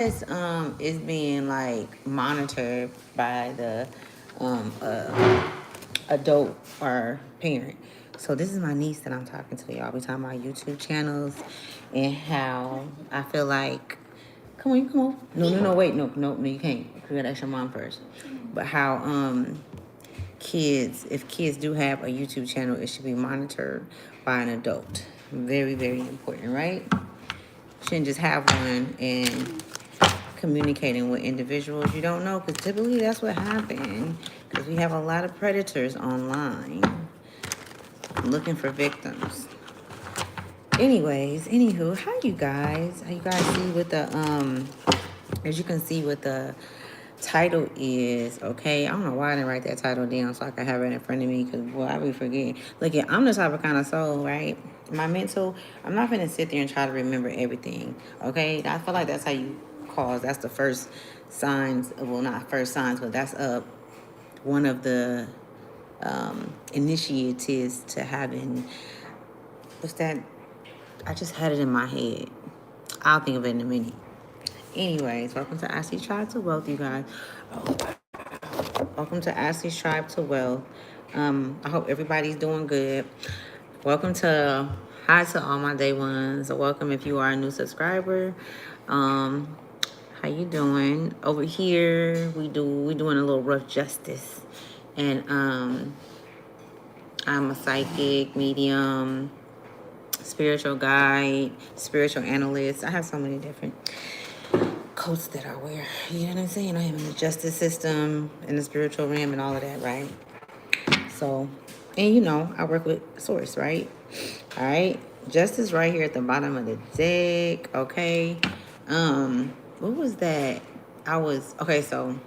This is being like monitored by the adult or parent. So this is my niece that I'm talking to, y'all. We talking about YouTube channels and how I feel like, come on, you come on. No, wait, no, you can't. You gotta ask your mom first. But how kids, if kids do have a YouTube channel, it should be monitored by an adult. Very, very important, right? Shouldn't just have one and communicating with individuals you don't know, because typically that's what happens, because we have a lot of predators online looking for victims. Anyways, anywho, how you guys see what the as you can see what the title is. Okay, I don't know why I didn't write that title down so I can have it in front of me, because boy, I be forgetting. Look, I'm the type of kind of soul, right? My mental, I'm not gonna sit there and try to remember everything. Okay, I feel like that's how you cause, that's the first signs, well, not first signs, but that's one of the initiatives to having, what's that, I just had it in my head. I'll think of it in a minute. Anyways, welcome to Ashley's Tribe to Wealth, you guys. Welcome to Ashley's Tribe to Wealth. I hope everybody's doing good. Welcome to, hi to all my day ones. Welcome if you are a new subscriber. How you doing? Over here, we doing a little rough justice, and I'm a psychic, medium, spiritual guide, spiritual analyst. I have so many different coats that I wear. You know what I'm saying? I am in the justice system, in the spiritual realm, and all of that, right? So, and you know, I work with Source, right? All right. Justice right here at the bottom of the deck. Okay. What was that? Okay, so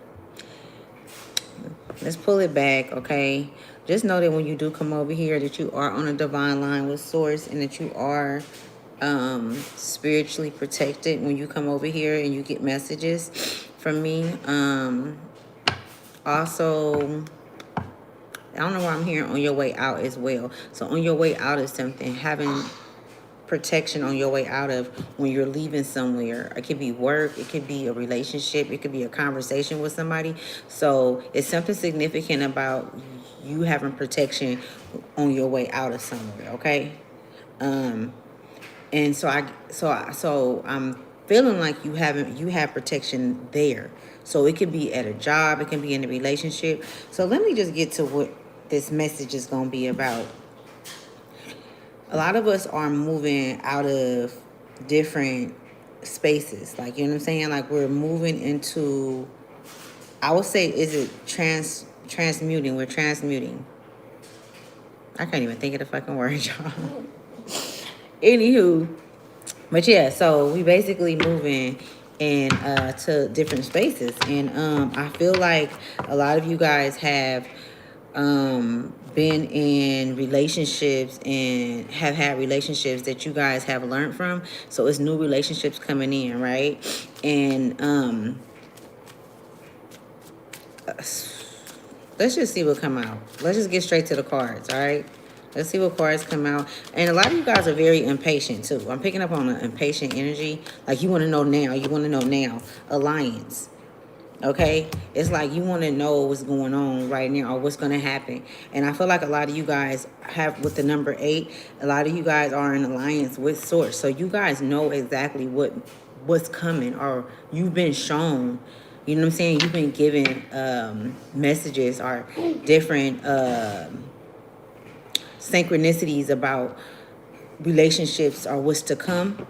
let's pull it back, okay? Just know that when you do come over here that you are on a divine line with Source, and that you are spiritually protected when you come over here and you get messages from me. Also, I don't know why I'm hearing on your way out as well. So on your way out is something, having protection on your way out of when you're leaving somewhere. It could be work, it could be a relationship, it could be a conversation with somebody. So it's something significant about you having protection on your way out of somewhere, okay? And so I'm feeling like you have protection there. So it could be at a job, it can be in a relationship. So let me just get to what this message is going to be about. A lot of us are moving out of different spaces, like, you know what I'm saying, like we're moving into, I would say, is it transmuting? We're transmuting. I can't even think of the fucking word, y'all. Anywho, but yeah, so we basically moving and to different spaces, and I feel like a lot of you guys have been in relationships and have had relationships that you guys have learned from. So it's new relationships coming in, right? And let's just see what come out. Let's just get straight to the cards, all right? Let's see what cards come out. And a lot of you guys are very impatient too. I'm picking up on an impatient energy. Like you want to know now. You want to know now. Alliance. Okay? It's like you want to know what's going on right now or what's going to happen. And I feel like a lot of you guys have, with the number 8, a lot of you guys are in alliance with Source. So you guys know exactly what's coming, or you've been shown. You know what I'm saying? You've been given messages or different synchronicities about relationships or what's to come.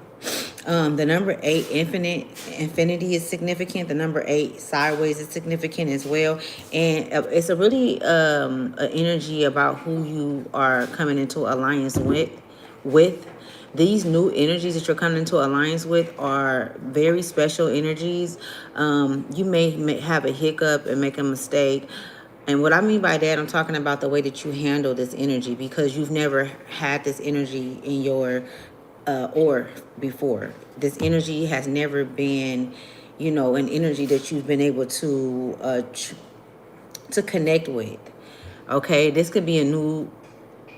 The number 8, infinity is significant. The number 8, sideways, is significant as well. And it's a really an energy about who you are coming into alliance with. These new energies that you're coming into alliance with are very special energies. You may have a hiccup and make a mistake. And what I mean by that, I'm talking about the way that you handle this energy, because you've never had this energy in your or before. This energy has never been, you know, an energy that you've been able to connect with. Okay, this could be a new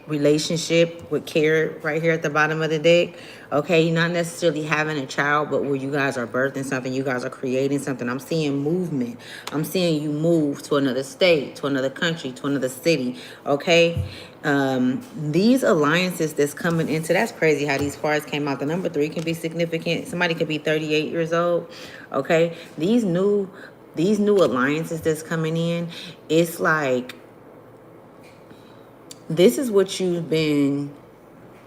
relationship with care right here at the bottom of the deck. Okay, you're not necessarily having a child, but where you guys are birthing something, you guys are creating something. I'm seeing movement. I'm seeing you move to another state, to another country, to another city. Okay, these alliances that's coming into, that's crazy how these cards came out. The number 3 can be significant. Somebody could be 38 years old. Okay, these new alliances that's coming in, it's like this is what you've been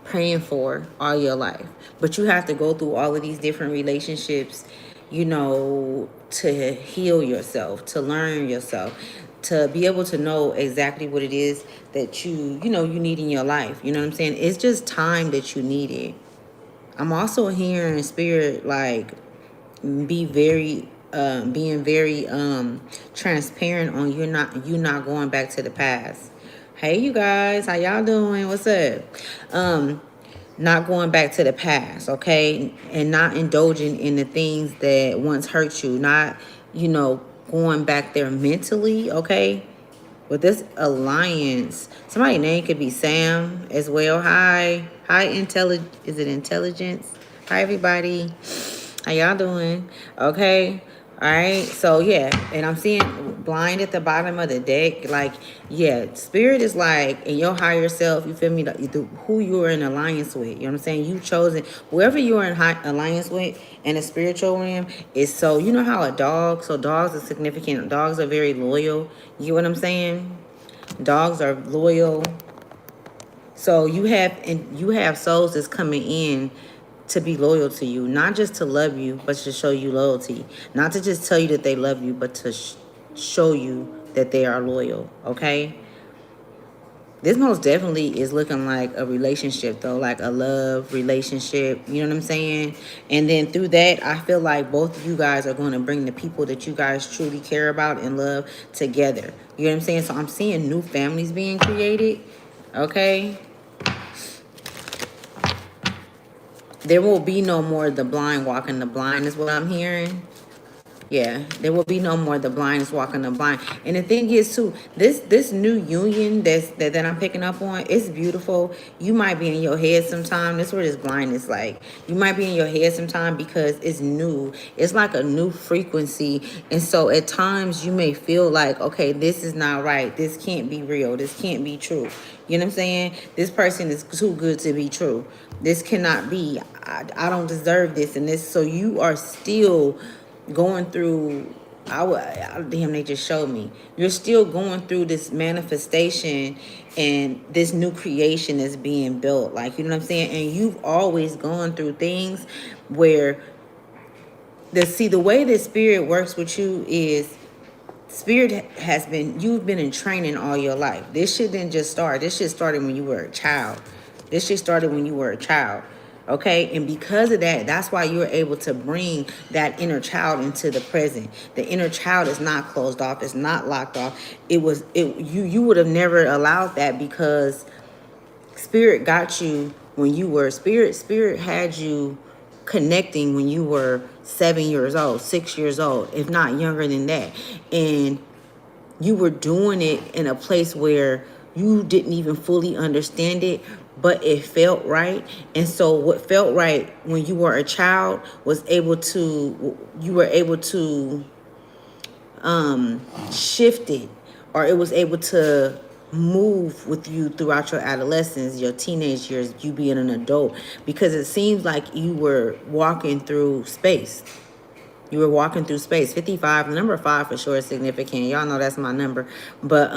praying for all your life. But you have to go through all of these different relationships, to heal yourself, to learn yourself, to be able to know exactly what it is that you need in your life. You know what I'm saying? It's just time that you need it. I'm also hearing spirit like being very transparent on you not going back to the past. Hey you guys, how y'all doing? What's up? Not going back to the past, okay? And not indulging in the things that once hurt you, not, going back there mentally, okay? With this alliance, somebody's name could be Sam as well. Hi, is it intelligence? Hi, everybody. How y'all doing? Okay. All right. So, yeah. And I'm seeing blind at the bottom of the deck. Like, yeah, spirit is like in your higher self, you feel me? Like, who you are in alliance with. You know what I'm saying? You chosen, whoever you are in alliance with in a spiritual realm is so, you know how so dogs are significant. Dogs are very loyal. You get what I'm saying? Dogs are loyal. So you have souls that's coming in to be loyal to you, not just to love you, but to show you loyalty. Not to just tell you that they love you, but to show you that they are loyal, okay? This most definitely is looking like a relationship, though, like a love relationship. You know what I'm saying? And then through that, I feel like both of you guys are going to bring the people that you guys truly care about and love together. You know what I'm saying? So I'm seeing new families being created, okay? There will be no more the blind walking the blind is what I'm hearing. Yeah, there will be no more the blind is walking the blind. And the thing is too, this new union that I'm picking up on, it's beautiful. You might be in your head sometime. That's where this blind is like. You might be in your head sometime because it's new. It's like a new frequency. And so at times you may feel like, okay, this is not right. This can't be real. This can't be true. You know what I'm saying? This person is too good to be true. This cannot be. I don't deserve this and this. So you are still going through, damn, they just showed me. You're still going through this manifestation and this new creation is being built. Like, you know what I'm saying? And you've always gone through things where the way that spirit works with you is spirit you've been in training all your life. This shit didn't just start. This shit started when you were a child. Okay, and because of that, that's why you're able to bring that inner child into the present. The inner child is not closed off, it's not locked off. You would have never allowed that because spirit got you when you were spirit had you connecting when you were 7 years old, 6 years old, if not younger than that. And you were doing it in a place where you didn't even fully understand it, but it felt right. And so what felt right when you were a child you were able to shift it, or it was able to move with you throughout your adolescence, your teenage years, you being an adult, because it seems like you were walking through space. 55, the number 5 for sure is significant. Y'all know that's my number. But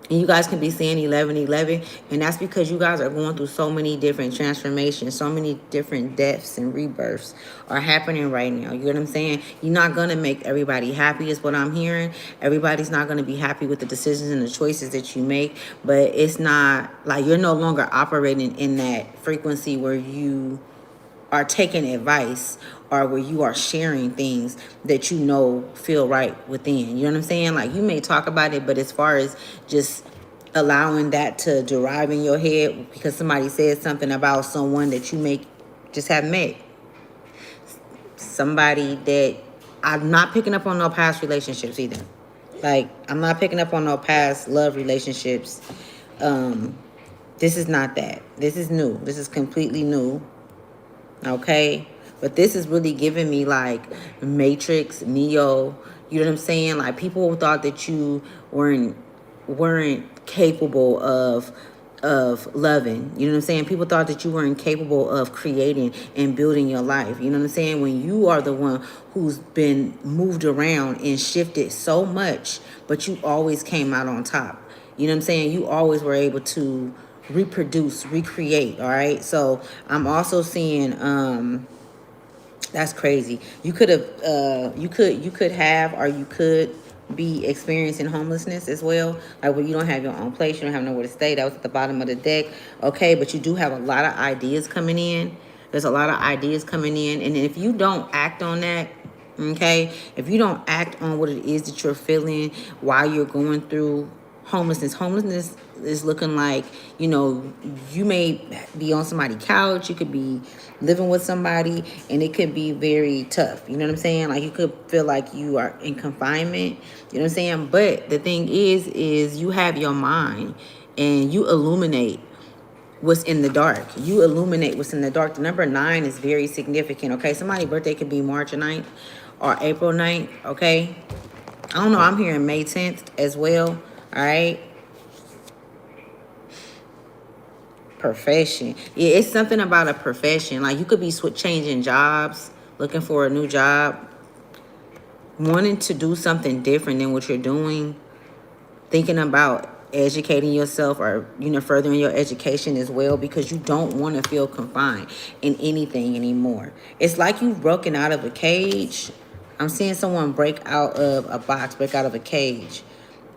and you guys can be seeing 1111, and that's because you guys are going through so many different transformations, so many different deaths and rebirths are happening right now. You know what I'm saying? You're not going to make everybody happy is what I'm hearing. Everybody's not going to be happy with the decisions and the choices that you make, but it's not like you're no longer operating in that frequency where you are taking advice or where you are sharing things that feel right within. You know what I'm saying? Like, you may talk about it, but as far as just allowing that to derive in your head because somebody said something about someone that you may just have met. Somebody that I'm not picking up on no past relationships either. Like, I'm not picking up on no past love relationships. This is not that. This is new. This is completely new. Okay? But this is really giving me like Matrix, Neo. You know what I'm saying? Like people thought that you weren't capable of loving. You know what I'm saying? People thought that you weren't capable of creating and building your life. You know what I'm saying? When you are the one who's been moved around and shifted so much, but you always came out on top. You know what I'm saying? You always were able to reproduce, recreate, all right? So I'm also seeing that's crazy. You could have you could have or you could be experiencing homelessness as well. Like when you don't have your own place, you don't have nowhere to stay. That was at the bottom of the deck. Okay, but you do have a lot of ideas coming in. There's a lot of ideas coming in. And if you don't act on that, okay, if you don't act on what it is that you're feeling while you're going through homelessness is looking like, you know, you may be on somebody's couch, you could be living with somebody, and it could be very tough. You know what I'm saying? Like you could feel like you are in confinement. You know what I'm saying? But the thing is you have your mind and you illuminate what's in the dark. You illuminate what's in the dark. The number 9 is very significant. Okay, somebody's birthday could be March 9th or April 9th. Okay, I don't know. I'm hearing May 10th as well. All right. Profession. Yeah, it's something about a profession. Like you could be changing jobs, looking for a new job, wanting to do something different than what you're doing, thinking about educating yourself or, you know, furthering your education as well because you don't want to feel confined in anything anymore. It's like you've broken out of a cage. I'm seeing someone break out of a box, break out of a cage,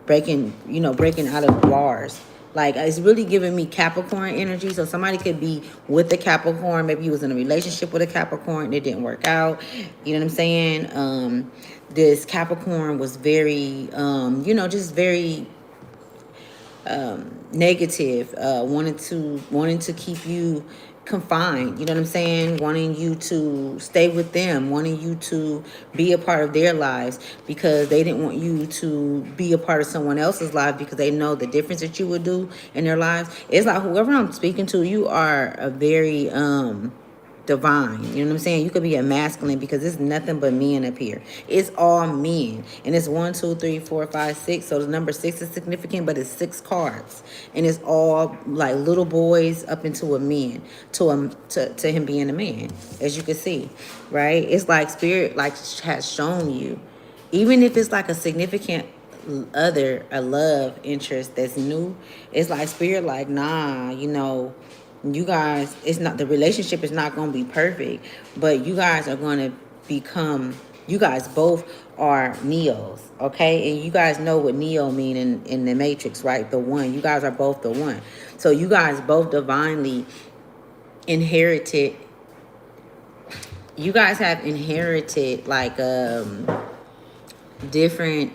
breaking out of bars. Like it's really giving me Capricorn energy. So somebody could be with the Capricorn. Maybe you was in a relationship with a Capricorn and it didn't work out. You know what I'm saying? This Capricorn was very, just very negative, wanting to keep you confined. You know what I'm saying? Wanting you to stay with them, wanting you to be a part of their lives because they didn't want you to be a part of someone else's life because they know the difference that you would do in their lives. It's like whoever I'm speaking to, you are a very divine. You know what I'm saying? You could be a masculine because it's nothing but men up here. It's all men. And it's 1, 2, 3, 4, 5, 6. So the number 6 is significant, but it's 6 cards. And it's all like little boys up into a man, to him being a man, as you can see. Right? It's like spirit like has shown you. Even if it's like a significant other, a love interest that's new, it's like spirit like, nah, you guys, it's not, the relationship is not going to be perfect, but you guys are going to become, you guys both are Neos, okay? And you guys know what Neo mean in the Matrix, right? The one. You guys are both the one. So you guys both divinely inherited, you guys have inherited like different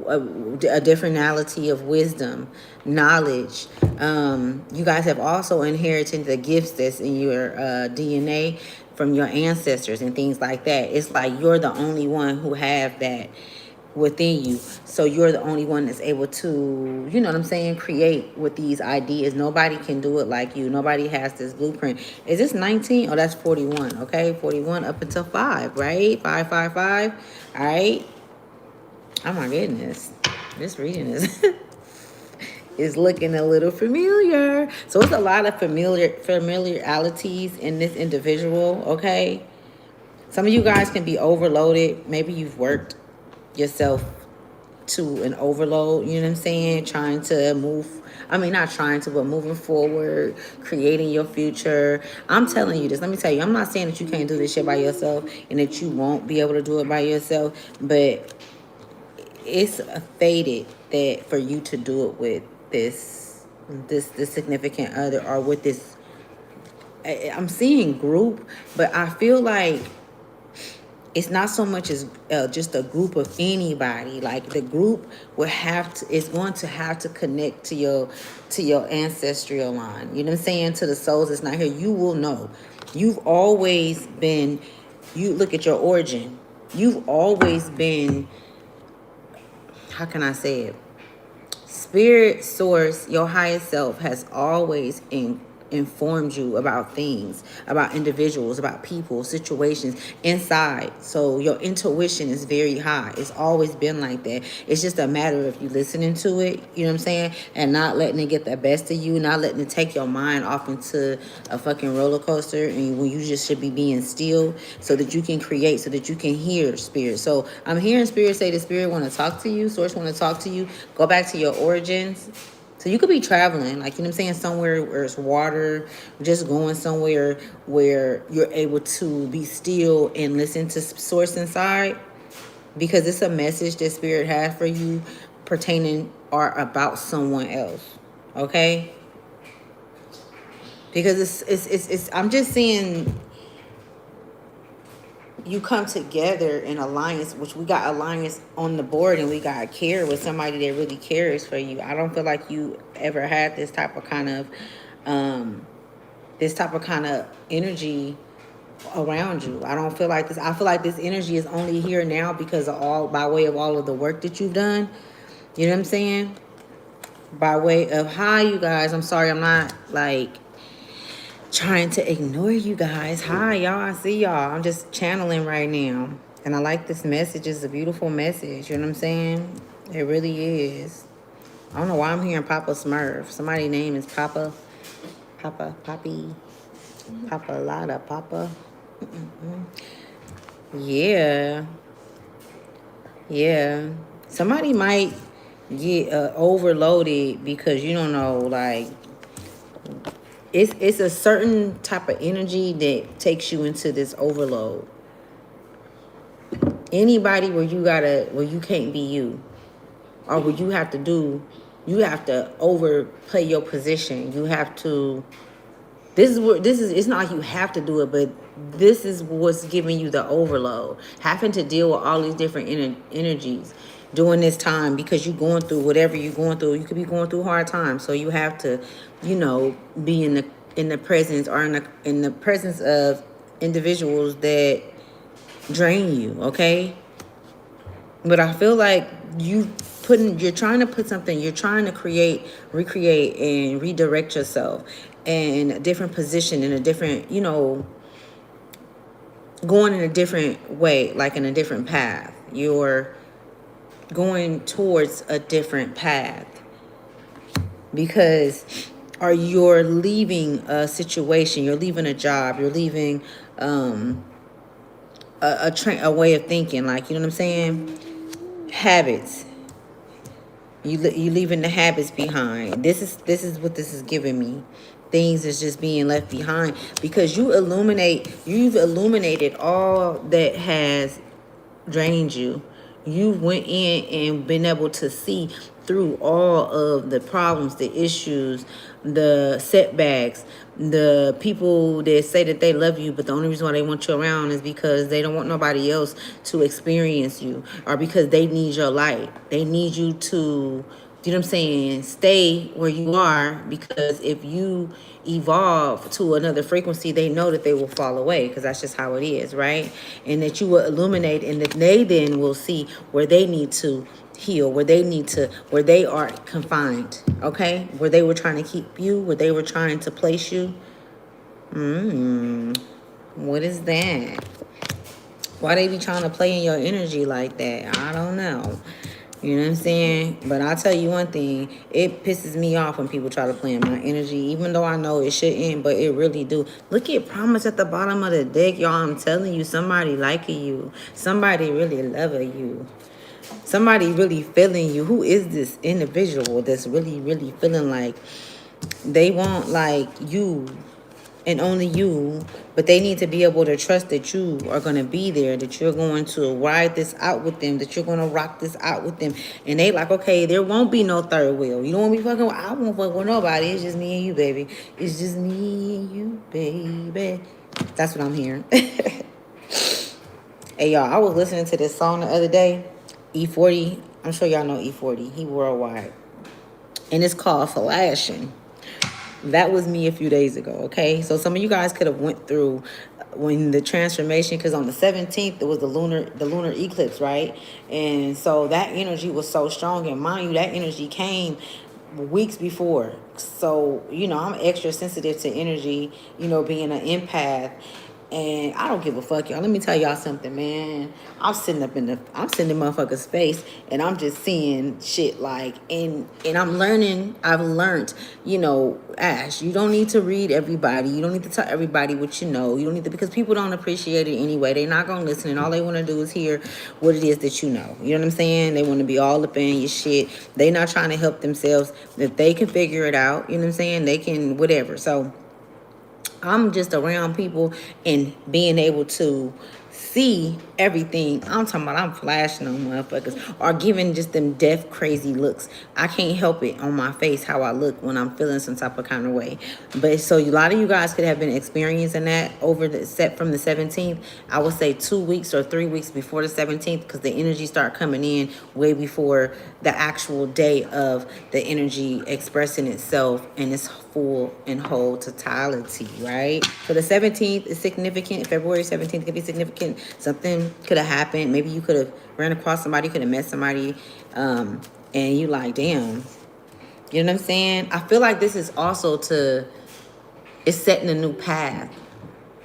a differentality of wisdom, knowledge. You guys have also inherited the gifts that's in your DNA from your ancestors and things like that. It's like you're the only one who have that within you. So you're the only one that's able to, you know what I'm saying, create with these ideas. Nobody can do it like you. Nobody has this blueprint. Is this 19? Oh, that's 41. Okay, 41 up until 5, right? 5, 5, 5. All right. Oh my goodness, this reading is looking a little familiar. So it's a lot of familiarities in this individual. Okay, some of you guys can be overloaded. Maybe you've worked yourself to an overload. You know what I'm saying? Trying to move. I mean, not trying to, but moving forward, creating your future. I'm telling you this. Let me tell you, I'm not saying that you can't do this shit by yourself and that you won't be able to do it by yourself, but it's fated that for you to do it with this significant other or with this, I'm seeing group, but I feel like it's not so much as just a group of anybody. Like the group is going to have to connect to your ancestral line. You know what I'm saying? To the souls that's not here. You will know. You've always been, you look at your origin. You've always been, how can I say it? Spirit source, your highest self, has always informed you about things, about individuals, about people, situations inside. So your intuition is very high. It's always been like that. It's just a matter of you listening to it, you know what I'm saying, and not letting it get the best of you, not letting it take your mind off into a fucking roller coaster, and when you just should be being still so that you can create, so that you can hear spirit. So I'm hearing spirit say the spirit want to talk to you, source want to talk to you. Go back to your origins. So you could be traveling, like, you know what I'm saying, somewhere where it's water, just going somewhere where you're able to be still and listen to source inside, because it's a message that spirit has for you pertaining or about someone else. Okay? Because it's I'm just seeing you come together in alliance, which we got alliance on the board, and we got care with somebody that really cares for you. I don't feel like you ever had this type of kind of energy around you. I don't feel like this. I feel like this energy is only here now because of all, by way of all of the work that you've done. You know what I'm saying? By way of, hi you guys, I'm sorry, I'm not like trying to ignore you guys. Hi y'all, I see y'all. I'm just channeling right now, and I like this message. It's a beautiful message, you know what I'm saying? It really is. I don't know why I'm hearing Papa Smurf. Somebody's name is Papa Poppy Papa Lotta Papa. Yeah, somebody might get overloaded because, you don't know, like, it's a certain type of energy that takes you into this overload. Anybody where you can't be you, or where you have to overplay your position. You have to, it's not like you have to do it, but this is what's giving you the overload. Having to deal with all these different energies during this time, because you're going through whatever you're going through. You could be going through hard times, so you have to, be in the presence, or in the presence of individuals that drain you. Okay, but I feel like you're trying to put something, you're trying to recreate, and redirect yourself in a different position, in a different, going in a different way, like in a different path. You're going towards a different path because, or you're leaving a situation, you're leaving a job, you're leaving a way of thinking, like, you know what I'm saying? Habits. You leaving the habits behind. This is what this is giving me. Things is just being left behind because you've illuminated all that has drained you. You went in and been able to see through all of the problems, the issues, the setbacks, the people that say that they love you, but the only reason why they want you around is because they don't want nobody else to experience you, or because they need your light. They need you to, you know what I'm saying, stay where you are, because if you evolve to another frequency, they know that they will fall away, because that's just how it is, right? And that you will illuminate, and that they then will see where they need to heal, where they are confined, okay? Where they were trying to keep you, where they were trying to place you. What is that? Why they be trying to play in your energy like that? I don't know. You know what I'm saying? But I'll tell you one thing. It pisses me off when people try to play in my energy, even though I know it shouldn't, but it really do. Look at Promise at the bottom of the deck, y'all. I'm telling you, somebody liking you. Somebody really loving you. Somebody really feeling you. Who is this individual that's really, really feeling like they want, like, you and only you, but they need to be able to trust that you are going to be there, that you're going to ride this out with them, that you're going to rock this out with them. And they like, okay, there won't be no third wheel. You don't want to be fucking with, I won't fuck with nobody. It's just me and you, baby. It's just me and you, baby. That's what I'm hearing. Hey, y'all, I was listening to this song the other day, E40. I'm sure y'all know E40. He worldwide. And it's called Flashing. That was me a few days ago, okay? So some of you guys could have went through when the transformation, because on the 17th it was the lunar eclipse, right? And so that energy was so strong, and mind you, that energy came weeks before. So, I'm extra sensitive to energy, being an empath. And I don't give a fuck, y'all. Let me tell y'all something, man. I'm sitting in motherfucker's face, and I'm just seeing shit like, and I'm learning. I've learned, Ash, you don't need to read everybody. You don't need to tell everybody what you know. You don't need to, because people don't appreciate it anyway. They're not gonna listen, and all they want to do is hear what it is that you know. You know what I'm saying? They want to be all up in your shit. They not trying to help themselves. If they can figure it out, you know what I'm saying? They can whatever. So I'm just around people and being able to see everything. I'm talking about I'm flashing on motherfuckers or giving just them deaf crazy looks. I can't help it on my face how I look when I'm feeling some type of kind of way. But so a lot of you guys could have been experiencing that over the set from the 17th. I would say 2 weeks or 3 weeks before the 17th, because the energy start coming in way before the actual day of the energy expressing itself in its full and whole totality, right? So the 17th is significant. February 17th could be significant. Something could have happened. Maybe you could have ran across somebody, could have met somebody, and you like, damn. You know what I'm saying? I feel like this is also it's setting a new path.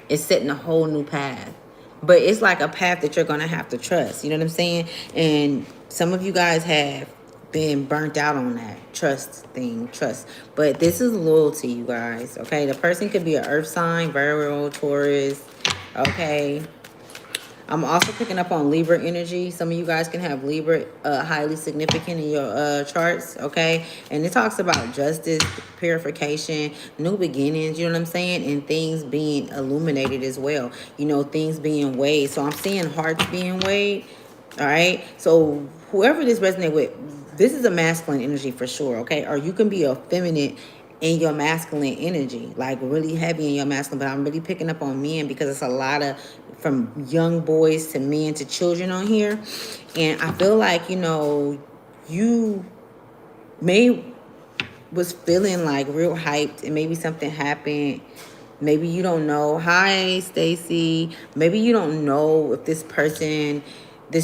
It's setting a whole new path. But it's like a path that you're going to have to trust. You know what I'm saying? And some of you guys have been burnt out on that trust. But this is loyalty, you guys. Okay? The person could be an earth sign, Virgo, Taurus. Okay? I'm also picking up on Libra energy. Some of you guys can have Libra highly significant in your charts, okay? And it talks about justice, purification, new beginnings, you know what I'm saying? And things being illuminated as well. Things being weighed. So I'm seeing hearts being weighed, all right? So whoever this resonates with, this is a masculine energy for sure, okay? Or you can be a feminine in your masculine energy, like really heavy in your masculine. But I'm really picking up on men because it's a lot of from young boys to men to children on here. And I feel like, you may was feeling like real hyped, and maybe something happened. Maybe you don't know. Hi, Stacy. Maybe you don't know if this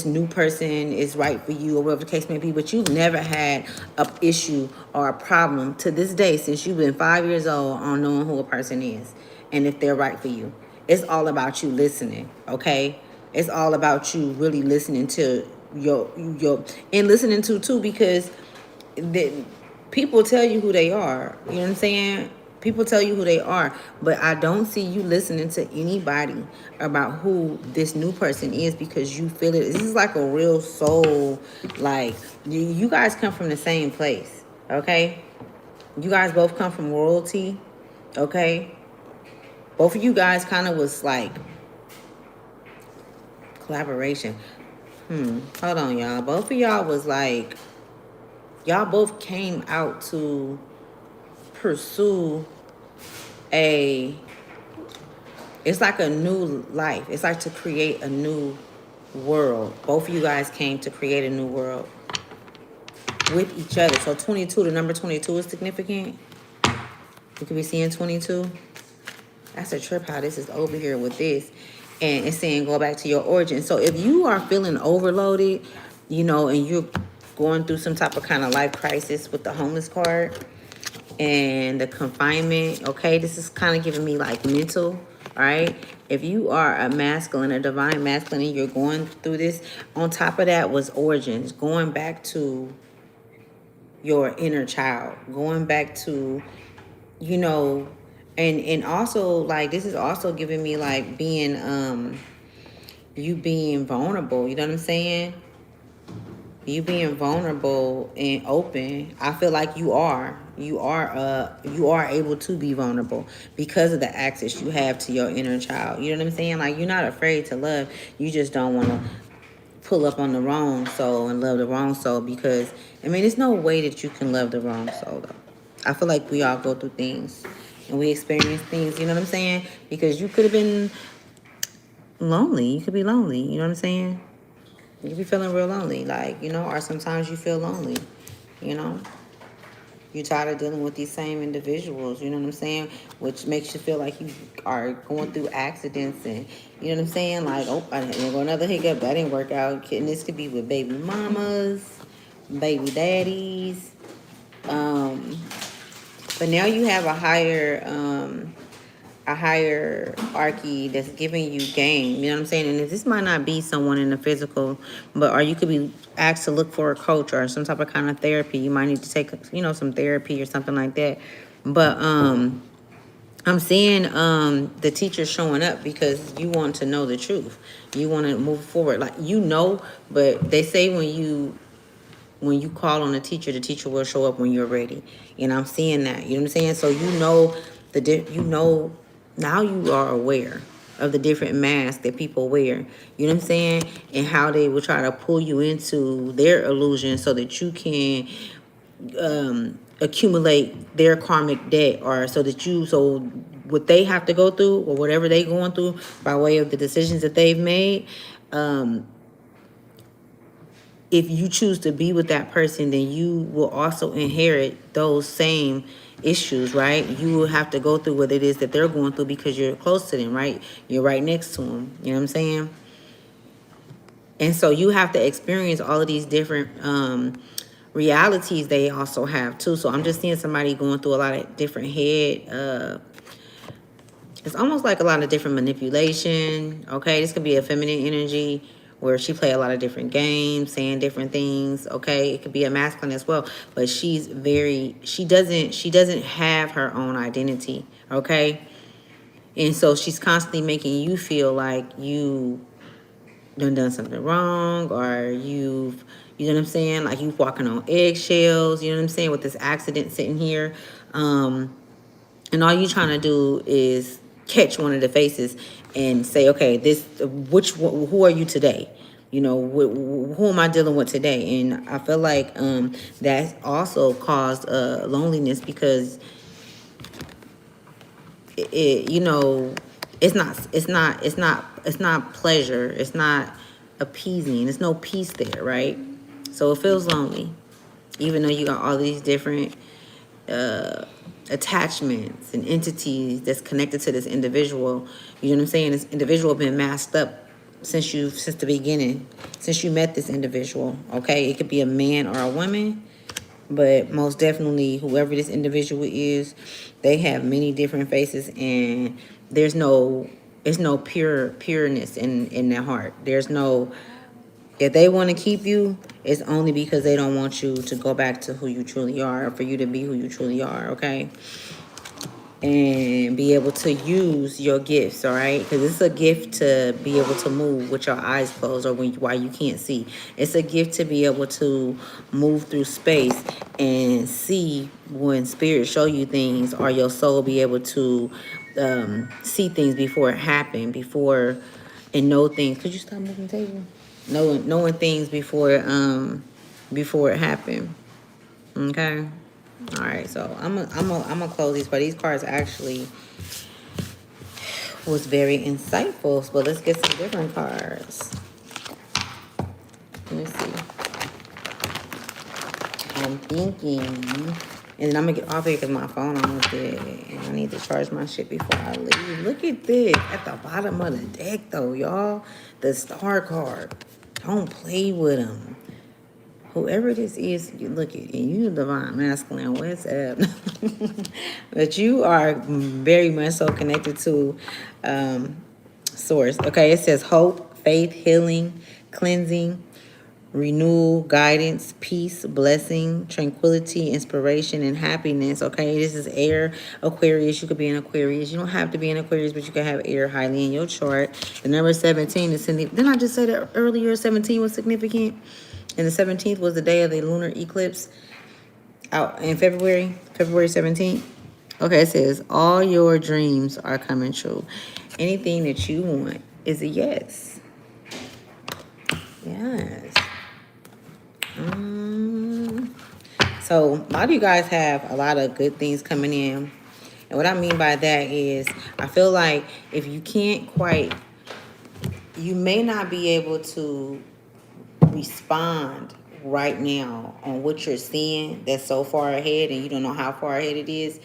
new person is right for you or whatever the case may be, but you've never had a issue or a problem to this day since you've been 5 years old on knowing who a person is and if they're right for you. It's all about you listening, okay? It's all about you really listening to your and listening to too, because people tell you who they are. You know what I'm saying? People tell you who they are, but I don't see you listening to anybody about who this new person is because you feel it. This is like a real soul. Like, you guys come from the same place, okay? You guys both come from royalty, okay? Both of you guys kind of was like collaboration. Hold on, y'all. Both of y'all was like, y'all both came out to pursue it's like a new life. It's like to create a new world. Both of you guys came to create a new world with each other. So 22, the number 22 is significant. You could be seeing 22. That's a trip how this is over here with this. And it's saying go back to your origin. So if you are feeling overloaded, and you're going through some type of kind of life crisis with the homeless card and the confinement, okay, this is kind of giving me like mental, all right? If you are a masculine, a divine masculine, and you're going through this, on top of that was origins, going back to your inner child, going back to, and also like this is also giving me like being you being vulnerable, you know what I'm saying? You being vulnerable and open. I feel like you are able to be vulnerable because of the access you have to your inner child. You know what I'm saying? Like, you're not afraid to love. You just don't want to pull up on the wrong soul and love the wrong soul, because there's no way that you can love the wrong soul though. I feel like we all go through things and we experience things, you know what I'm saying? Because you could have been lonely. You could be lonely, you know what I'm saying? You be feeling real lonely, like, or sometimes you feel lonely, you know? You're tired of dealing with these same individuals, you know what I'm saying? Which makes you feel like you are going through accidents and, you know what I'm saying? Like, oh, I didn't go another hiccup, that didn't work out. And this could be with baby mamas, baby daddies. Um, but now you have a hierarchy that's giving you game. You know what I'm saying? And this might not be someone in the physical, or you could be asked to look for a coach or some type of kind of therapy. You might need to take, some therapy or something like that. But I'm seeing the teacher showing up because you want to know the truth. You want to move forward, like but they say when you call on the teacher will show up when you're ready. And I'm seeing that. You know what I'm saying? So now you are aware of the different masks that people wear. You know what I'm saying? And how they will try to pull you into their illusion so that you can accumulate their karmic debt, or so what they have to go through or whatever they going through by way of the decisions that they've made. If you choose to be with that person, then you will also inherit those same issues, right? You will have to go through what it is that they're going through because you're close to them, right? You're right next to them. You know what I'm saying? And so you have to experience all of these different realities they also have too. So I'm just seeing somebody going through a lot of different it's almost like a lot of different manipulation. Okay, this could be a feminine energy where she play a lot of different games, saying different things. Okay, it could be a masculine as well, but she doesn't have her own identity. Okay, and so she's constantly making you feel like you done something wrong, or you know what I'm saying, like you walking on eggshells. You know what I'm saying, with this accident sitting here. And all you trying to do is catch one of the faces and say, okay, who are you today? Who am I dealing with today? And I feel like that also caused loneliness because it's not pleasure. It's not appeasing. There's no peace there, right? So it feels lonely, even though you got all these different attachments and entities that's connected to this individual. You know what I'm saying? This individual been masked up since the beginning, since you met this individual. Okay, it could be a man or a woman, but most definitely whoever this individual is, they have many different faces, and there's no pureness in their heart. There's no, if they want to keep you, it's only because they don't want you to go back to who you truly are, or for you to be who you truly are, okay? And be able to use your gifts, all right? Because it's a gift to be able to move with your eyes closed or while you can't see. It's a gift to be able to move through space and see when spirit show you things, or your soul be able to see things before it happened, and know things. Could you stop moving the table? Knowing things before it happened. Okay. All right. So I'm gonna close these, but these cards actually was very insightful. But let's get some different cards. Let me see. I'm thinking, and then I'm gonna get off here because my phone almost dead, and I need to charge my shit before I leave. Look at this at the bottom of the deck, though, y'all. The star card. Don't play with them. Whoever this is, you look at, and you divine masculine, what's up? But you are very much so connected to source. Okay, it says hope, faith, healing, cleansing, renewal, guidance, peace, blessing, tranquility, inspiration, and happiness. Okay, this is air, Aquarius. You could be an Aquarius. You don't have to be an Aquarius, but you can have air highly in your chart. The number 17 is significant. Didn't I just say that earlier? 17 was significant, and the 17th was the day of the lunar eclipse out in February 17th. Okay, it says all your dreams are coming true. Anything that you want is a yes. Yes. So a lot of you guys have a lot of good things coming in. And what I mean by that is, I feel like if you can't quite, you may not be able to respond right now on what you're seeing that's so far ahead and you don't know how far ahead it is,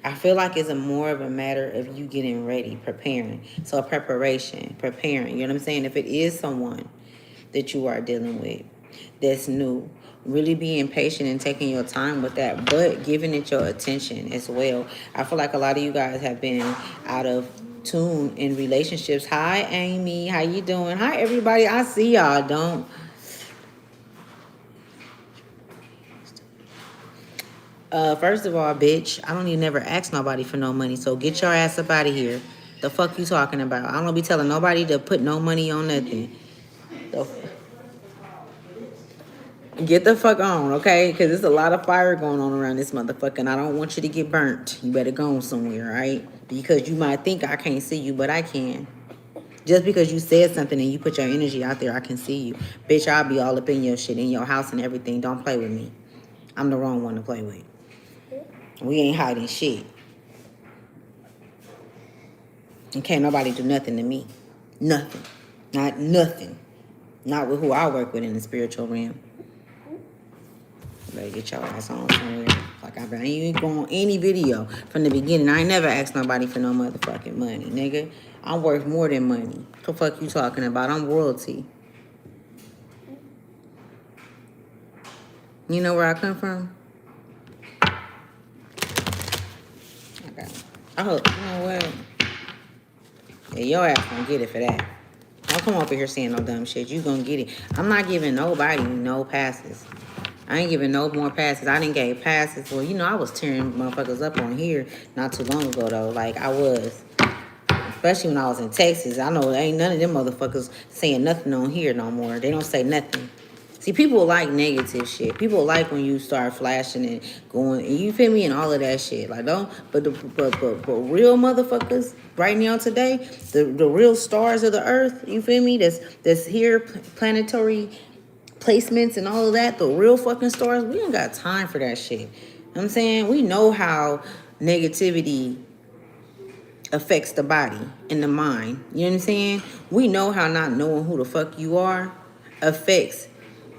I feel like it's a more of a matter of you getting ready, preparing. So preparation, preparing. You know what I'm saying? If it is someone that you are dealing with that's new, really being patient and taking your time with that, but giving it your attention as well. I feel like a lot of you guys have been out of tune in relationships. Hi, Amy. How you doing? Hi, everybody. I see y'all. Don't. First of all, bitch, I don't even never ask nobody for no money. So get your ass up out of here. The fuck you talking about? I don't be telling nobody to put no money on nothing. The Get the fuck on, okay? Because there's a lot of fire going on around this motherfucker, and I don't want you to get burnt. You better go on somewhere, right? Because you might think I can't see you, but I can. Just because you said something and you put your energy out there, I can see you. Bitch, I'll be all up in your shit, in your house and everything. Don't play with me. I'm the wrong one to play with. We ain't hiding shit. And can't nobody do nothing to me. Nothing. Not nothing. Not with who I work with in the spiritual realm. Better get your ass on somewhere. Like I ain't going on any video from the beginning. I ain't never asked nobody for no motherfucking money, nigga. I'm worth more than money. What the fuck you talking about? I'm royalty. You know where I come from? Okay. I hope, you know what? Yeah, your ass gonna get it for that. Don't come over here saying no dumb shit. You gonna get it. I'm not giving nobody no passes. I ain't giving no more passes. I didn't give passes. Well, you know, I was tearing motherfuckers up on here not too long ago, though. Like, I was. Especially when I was in Texas. I know ain't none of them motherfuckers saying nothing on here no more. They don't say nothing. See, people like negative shit. People like when you start flashing and going, and you feel me, and all of that shit. Like, don't, but real motherfuckers right now today, the real stars of the earth, you feel me, that's here, planetary placements and all of that, the real fucking stars, we don't got time for that shit. You know what I'm saying? We know how negativity affects the body and the mind. You know what I'm saying? We know how not knowing who the fuck you are affects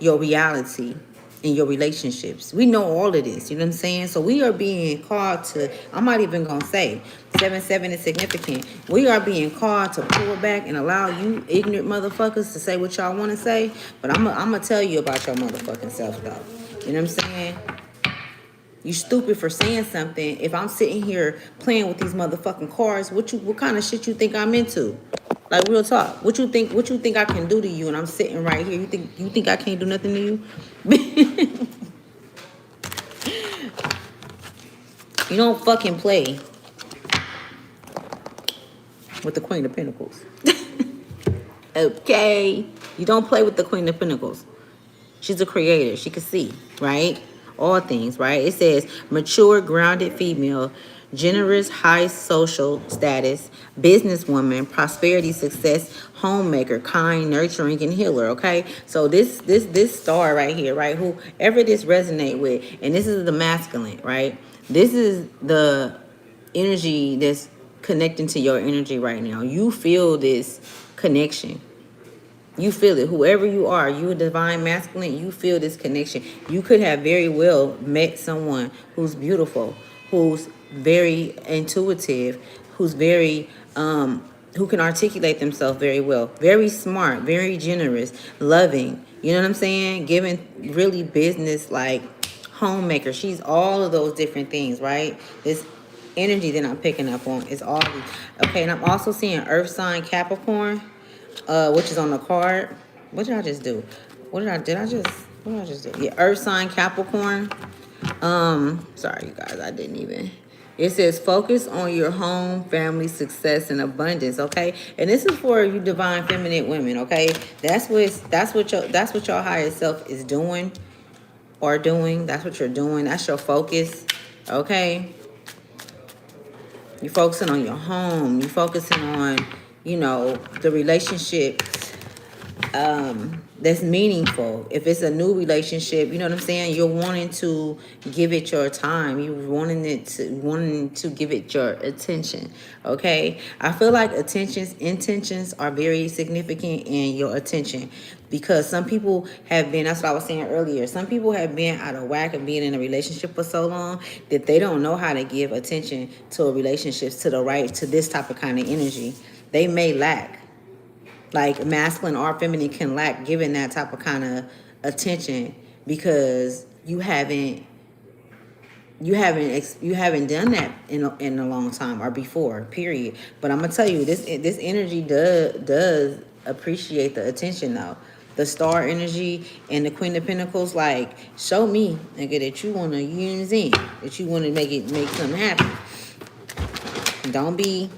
your reality in your relationships. We know all of this. You know what I'm saying? So we are being called to, I'm not even going to say 7-7 is significant. We are being called to pull back and allow you ignorant motherfuckers to say what y'all want to say. But I'm going to tell you about your motherfucking self, though. You know what I'm saying? You stupid for saying something. If I'm sitting here playing with these motherfucking cards, what kind of shit you think I'm into? Like, real talk. What you think I can do to you? And I'm sitting right here. You think I can't do nothing to you? You don't fucking play with the Queen of Pentacles. Okay? You don't play with the Queen of Pentacles. She's a creator. She can see, right? All things, right? It says mature, grounded female, generous, high social status, businesswoman, prosperity, success, homemaker, kind, nurturing, and healer. Okay, so this star right here, right? Whoever this resonate with, and this is the masculine, right? This is the energy that's connecting to your energy right now. You feel this connection. You feel it. Whoever you are, you a divine masculine, you feel this connection. You could have very well met someone who's beautiful, who's very intuitive, who's very who can articulate themselves very well, very smart, very generous, loving. You know what I'm saying? Giving really business like homemaker. She's all of those different things, right? This energy that I'm picking up on is all these. Okay, and I'm also seeing Earth sign Capricorn, which is on the card. What did I just do? What did I just do? Yeah, Earth sign Capricorn. Sorry you guys, I didn't even. It says focus on your home, family, success, and abundance. Okay, and this is for you divine feminine women. Okay, that's what your higher self is doing or doing. That's what you're doing. That's your focus. Okay, you're focusing on your home. You're focusing on, the relationship that's meaningful. If it's a new relationship, you know what I'm saying? You're wanting to give it your time. You're wanting to give it your attention. Okay? I feel like intentions are very significant in your attention. because some people have been, that's what I was saying earlier, some people have been out of whack and being in a relationship for so long that they don't know how to give attention to a relationship to this type of kind of energy. They may lack, like masculine or feminine can lack giving that type of kind of attention because you haven't done that in a long time or before, period. But I'm gonna tell you, this energy does appreciate the attention though. The star energy and the Queen of Pentacles, like, show me, nigga, that you wanna use in, that you wanna make something happen. Don't be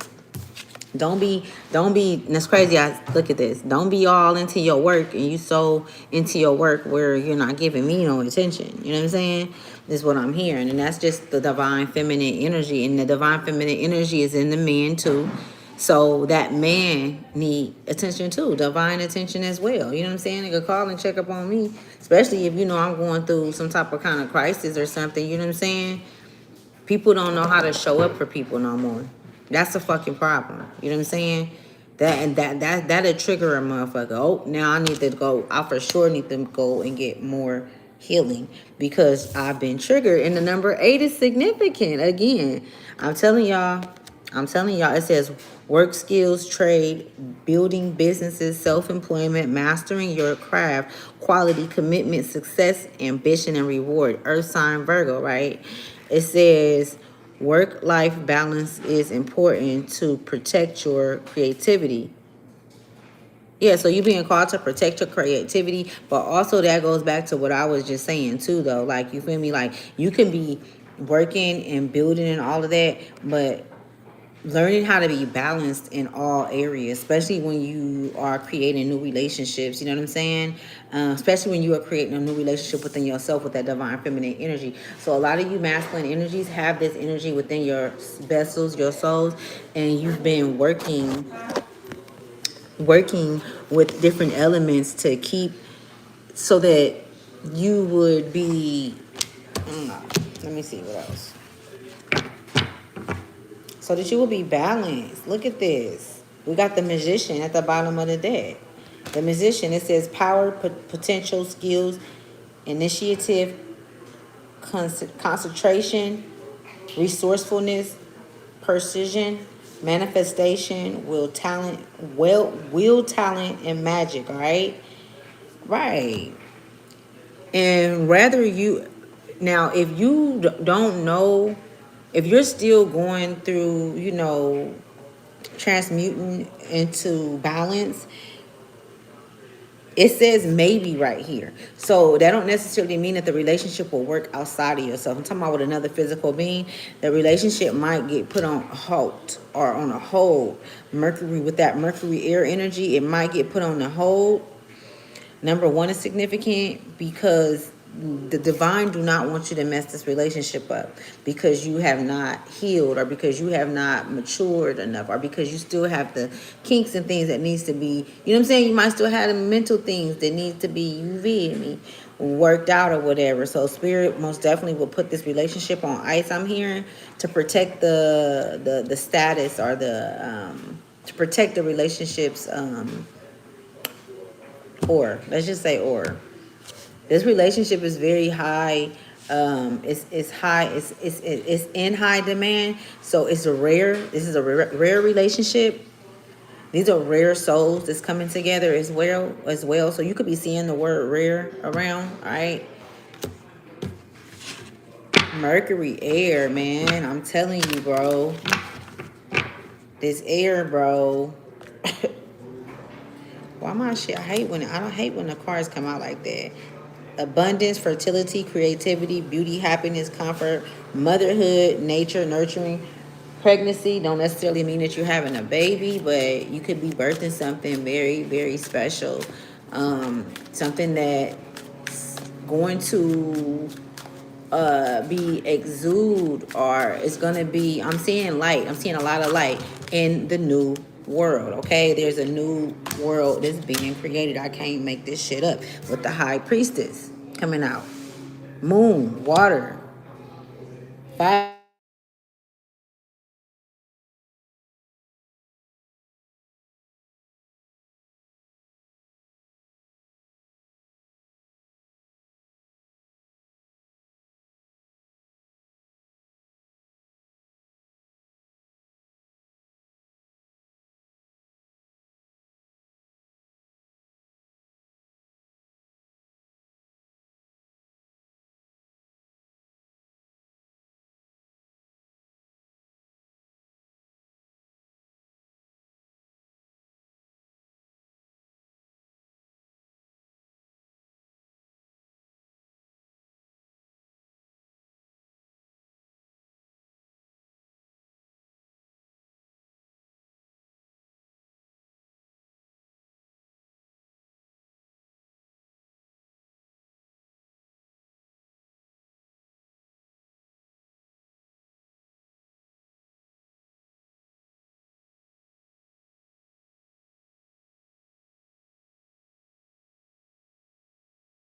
that's crazy. I look at this. Don't be all into your work and you so into your work where you're not giving me no attention. You know what I'm saying? This is what I'm hearing. And that's just the divine feminine energy. And the divine feminine energy is in the man too. So that man need attention too, divine attention as well. You know what I'm saying? They could call and check up on me, especially if you know I'm going through some type of kind of crisis or something. You know what I'm saying? People don't know how to show up for people no more. That's a fucking problem. You know what I'm saying? That'll trigger a motherfucker. Oh, now I need to go. I for sure need to go and get more healing because I've been triggered. And the number 8 is significant. Again, I'm telling y'all, it says work skills, trade, building businesses, self-employment, mastering your craft, quality, commitment, success, ambition, and reward. Earth sign Virgo, right? It says work-life balance is important to protect your creativity. Yeah, so you're being called to protect your creativity, but also that goes back to what I was just saying too, though. Like, you feel me? Like, you can be working and building and all of that, but learning how to be balanced in all areas, especially when you are creating new relationships, you know what I'm saying? Especially when you are creating a new relationship within yourself with that divine feminine energy. So a lot of you masculine energies have this energy within your vessels, your souls, and you've been working with different elements to keep so that you would be, let me see what else. So that you will be balanced. Look at this. We got the Magician at the bottom of the deck. The Magician, it says power, potential, skills, initiative, concentration, resourcefulness, precision, manifestation, will, talent, and magic, all right? Right. And rather you, now if you don't know, if you're still going through, you know, transmuting into balance, it says maybe right here. So that don't necessarily mean that the relationship will work outside of yourself. I'm talking about with another physical being. The relationship might get put on halt or on a hold. Mercury, with that Mercury air energy, it might get put on a hold. Number 1 is significant because the divine do not want you to mess this relationship up because you have not healed or because you have not matured enough or because you still have the kinks and things that needs to be, you know what I'm saying? You might still have the mental things that need to be, you feel me, worked out or whatever. So spirit most definitely will put this relationship on ice, I'm hearing, to protect the status or to protect the relationships, or let's just say or. This relationship is very high. It's high. It's in high demand. So it's a rare. This is a rare relationship. These are rare souls that's coming together as well. So you could be seeing the word rare around. All right. Mercury air, man. I'm telling you, bro. This air, bro. Why my shit? I don't hate when the cards come out like that. Abundance, fertility, creativity, beauty, happiness, comfort, motherhood, nature, nurturing. Pregnancy don't necessarily mean that you're having a baby, but you could be birthing something very, very special. Something that's going to be exude, or it's going to be, I'm seeing light. I'm seeing a lot of light in the new world, okay? There's a new world that's being created. I can't make this shit up. With the High Priestess coming out. Moon, water, fire.